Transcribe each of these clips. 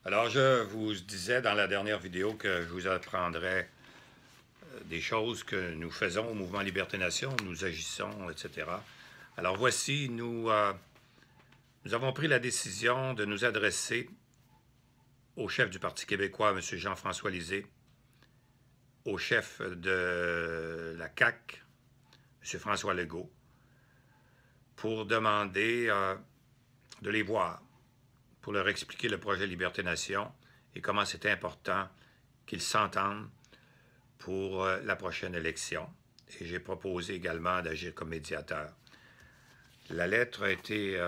Alors, je vous disais dans la dernière vidéo que je vous apprendrais des choses que nous faisons au Mouvement Liberté Nation, nous agissons, etc. Alors voici, nous avons pris la décision de nous adresser au chef du Parti québécois, M. Jean-François Lisée, au chef de la CAQ, M. François Legault, pour demander de les voir, pour leur expliquer le projet Liberté Nation et comment c'était important qu'ils s'entendent pour la prochaine élection. Et j'ai proposé également d'agir comme médiateur. La lettre a été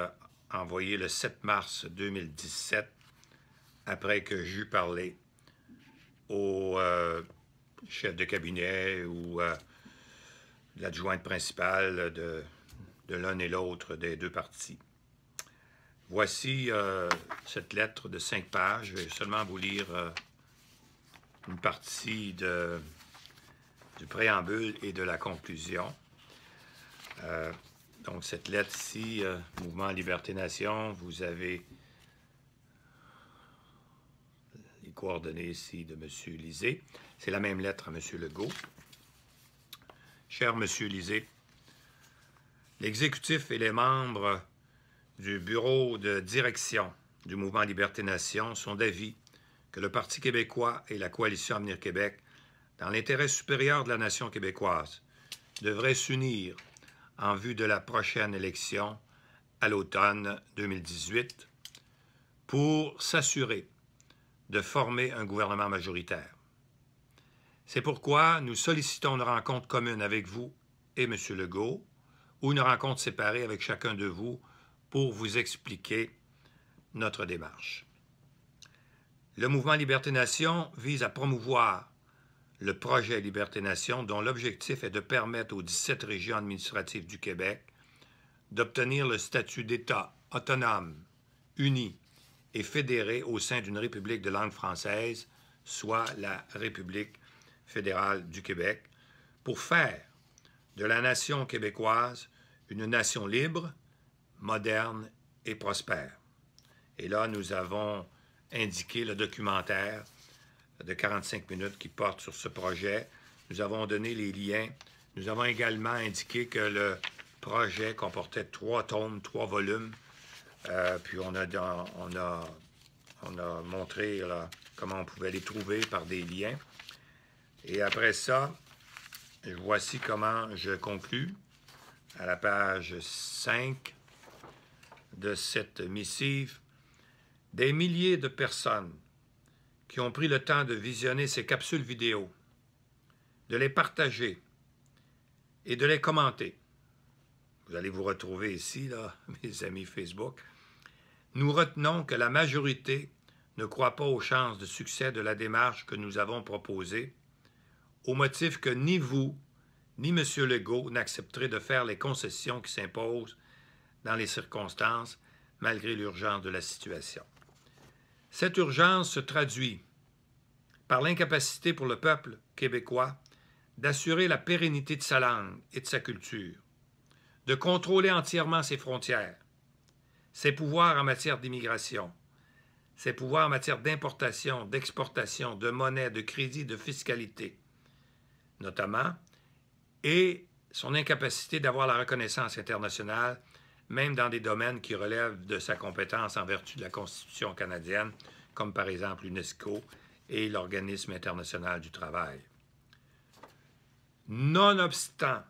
envoyée le 7 mars 2017, après que j'eus parlé au chef de cabinet ou l'adjointe principale de l'un et l'autre des deux partis. Voici cette lettre de 5 pages. Je vais seulement vous lire une partie du préambule et de la conclusion. Donc, cette lettre-ci, Mouvement Liberté Nation, vous avez les coordonnées ici de M. Lisée. C'est la même lettre à M. Legault. Cher M. Lisée, l'exécutif et les membres du bureau de direction du Mouvement Liberté Nation sont d'avis que le Parti québécois et la Coalition Avenir Québec, dans l'intérêt supérieur de la nation québécoise, devraient s'unir en vue de la prochaine élection à l'automne 2018 pour s'assurer de former un gouvernement majoritaire. C'est pourquoi nous sollicitons une rencontre commune avec vous et M. Legault, ou une rencontre séparée avec chacun de vous pour vous expliquer notre démarche. Le Mouvement Liberté Nation vise à promouvoir le projet Liberté Nation, dont l'objectif est de permettre aux 17 régions administratives du Québec d'obtenir le statut d'État autonome, uni et fédéré au sein d'une république de langue française, soit la République fédérale du Québec, pour faire de la nation québécoise une nation libre, moderne et prospère. Et là, nous avons indiqué le documentaire de 45 minutes qui porte sur ce projet. Nous avons donné les liens. Nous avons également indiqué que le projet comportait 3 tomes, 3 volumes. Puis on a montré là, comment on pouvait les trouver par des liens. Et après ça, voici comment je conclus à la page 5 de cette missive. Des milliers de personnes qui ont pris le temps de visionner ces capsules vidéo, de les partager et de les commenter. Vous allez vous retrouver ici, là, mes amis Facebook. Nous retenons que la majorité ne croit pas aux chances de succès de la démarche que nous avons proposée, au motif que ni vous, ni M. Legault n'accepterez de faire les concessions qui s'imposent dans les circonstances, malgré l'urgence de la situation. Cette urgence se traduit par l'incapacité pour le peuple québécois d'assurer la pérennité de sa langue et de sa culture, de contrôler entièrement ses frontières, ses pouvoirs en matière d'immigration, ses pouvoirs en matière d'importation, d'exportation, de monnaie, de crédit, de fiscalité, notamment, et son incapacité d'avoir la reconnaissance internationale, même dans des domaines qui relèvent de sa compétence en vertu de la Constitution canadienne, comme par exemple l'UNESCO et l'Organisme international du travail. Nonobstant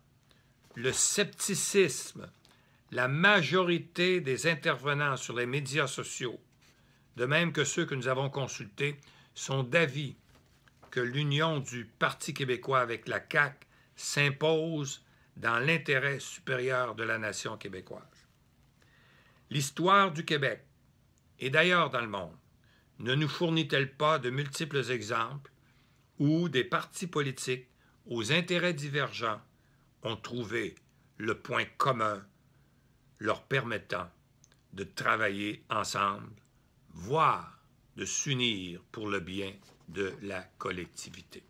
le scepticisme, la majorité des intervenants sur les médias sociaux, de même que ceux que nous avons consultés, sont d'avis que l'union du Parti québécois avec la CAQ s'impose dans l'intérêt supérieur de la nation québécoise. L'histoire du Québec, et d'ailleurs dans le monde, ne nous fournit-elle pas de multiples exemples où des partis politiques aux intérêts divergents ont trouvé le point commun leur permettant de travailler ensemble, voire de s'unir pour le bien de la collectivité.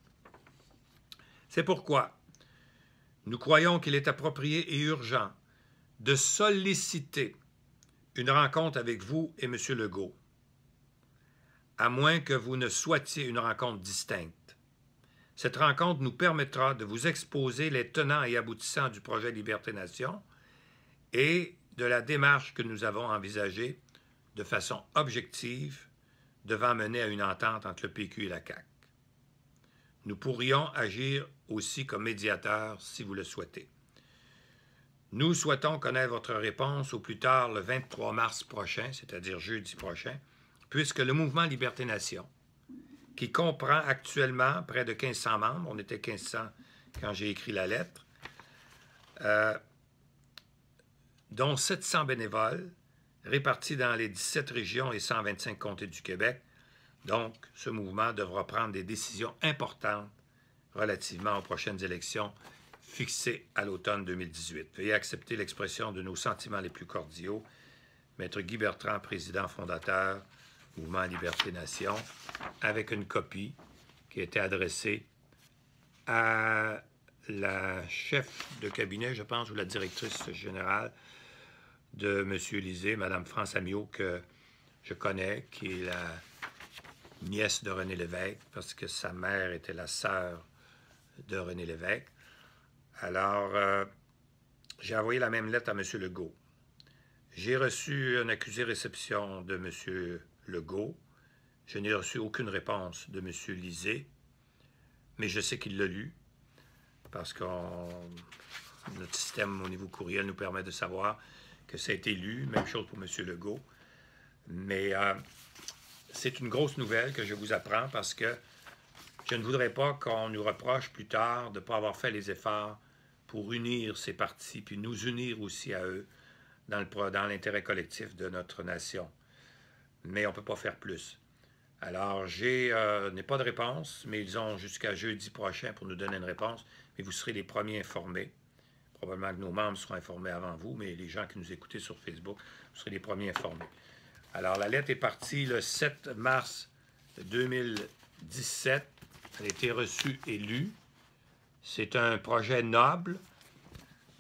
C'est pourquoi nous croyons qu'il est approprié et urgent de solliciter une rencontre avec vous et M. Legault, à moins que vous ne souhaitiez une rencontre distincte. Cette rencontre nous permettra de vous exposer les tenants et aboutissants du projet Liberté-Nation et de la démarche que nous avons envisagée de façon objective devant mener à une entente entre le PQ et la CAQ. Nous pourrions agir aussi comme médiateurs si vous le souhaitez. Nous souhaitons connaître votre réponse au plus tard le 23 mars prochain, c'est-à-dire jeudi prochain, puisque le mouvement Liberté-Nation, qui comprend actuellement près de 1500 membres, on était 1500 quand j'ai écrit la lettre, dont 700 bénévoles, répartis dans les 17 régions et 125 comtés du Québec. Donc, ce mouvement devra prendre des décisions importantes relativement aux prochaines élections fixées à l'automne 2018. Veuillez accepter l'expression de nos sentiments les plus cordiaux. Maître Guy Bertrand, président fondateur, Mouvement Liberté-Nation, avec une copie qui a été adressée à la chef de cabinet, je pense, ou la directrice générale de M. Lisée, Mme France Amiot, que je connais, qui est la nièce de René Lévesque, parce que sa mère était la sœur de René Lévesque. Alors, j'ai envoyé la même lettre à M. Legault. J'ai reçu un accusé-réception de M. Legault. Je n'ai reçu aucune réponse de M. Lisée, mais je sais qu'il l'a lu, parce que notre système au niveau courriel nous permet de savoir que ça a été lu. Même chose pour M. Legault. Mais c'est une grosse nouvelle que je vous apprends parce que je ne voudrais pas qu'on nous reproche plus tard de ne pas avoir fait les efforts pour unir ces partis, puis nous unir aussi à eux dans l'intérêt collectif de notre nation. Mais on ne peut pas faire plus. Alors, je n'ai pas de réponse, mais ils ont jusqu'à jeudi prochain pour nous donner une réponse. Mais vous serez les premiers informés. Probablement que nos membres seront informés avant vous, mais les gens qui nous écoutez sur Facebook, vous serez les premiers informés. Alors, la lettre est partie le 7 mars 2017. Elle a été reçue et lue. C'est un projet noble,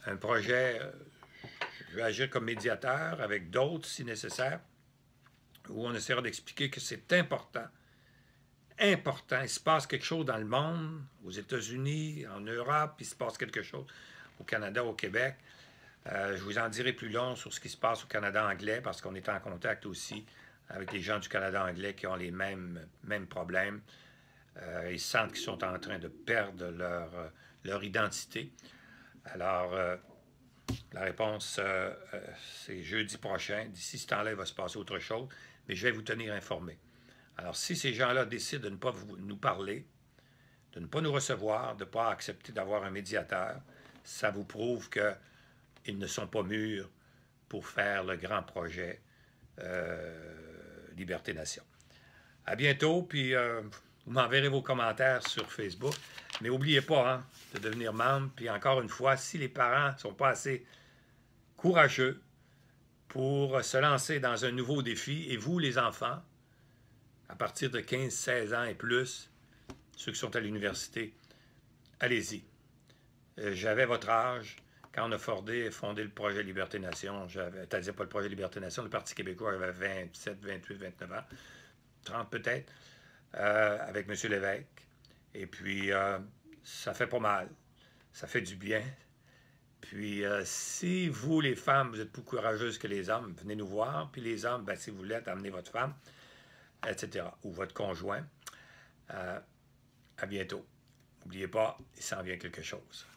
un projet, je vais agir comme médiateur avec d'autres si nécessaire, où on essaiera d'expliquer que c'est important, il se passe quelque chose dans le monde, aux États-Unis, en Europe, il se passe quelque chose au Canada, au Québec. Je vous en dirai plus long sur ce qui se passe au Canada anglais, parce qu'on est en contact aussi avec les gens du Canada anglais qui ont les mêmes problèmes. Ils sentent qu'ils sont en train de perdre leur identité. Alors, la réponse, c'est jeudi prochain. D'ici ce temps-là, il va se passer autre chose, mais je vais vous tenir informés. Alors, si ces gens-là décident de ne pas nous parler, de ne pas nous recevoir, de ne pas accepter d'avoir un médiateur, ça vous prouve qu'ils ne sont pas mûrs pour faire le grand projet Liberté-Nation. À bientôt, puis vous m'enverrez vos commentaires sur Facebook. Mais n'oubliez pas de devenir membre. Puis encore une fois, si les parents ne sont pas assez courageux pour se lancer dans un nouveau défi, et vous, les enfants, à partir de 15-16 ans et plus, ceux qui sont à l'université, allez-y. J'avais votre âge quand on a fondé le projet Liberté-Nation. C'est-à-dire pas le projet Liberté-Nation, le Parti québécois avait 27, 28, 29 ans, 30 peut-être, avec M. Lévesque. Et puis, ça fait pas mal. Ça fait du bien. Puis, si vous, les femmes, vous êtes plus courageuses que les hommes, venez nous voir. Puis les hommes, si vous voulez, amenez votre femme, etc. Ou votre conjoint. À bientôt. N'oubliez pas, il s'en vient quelque chose.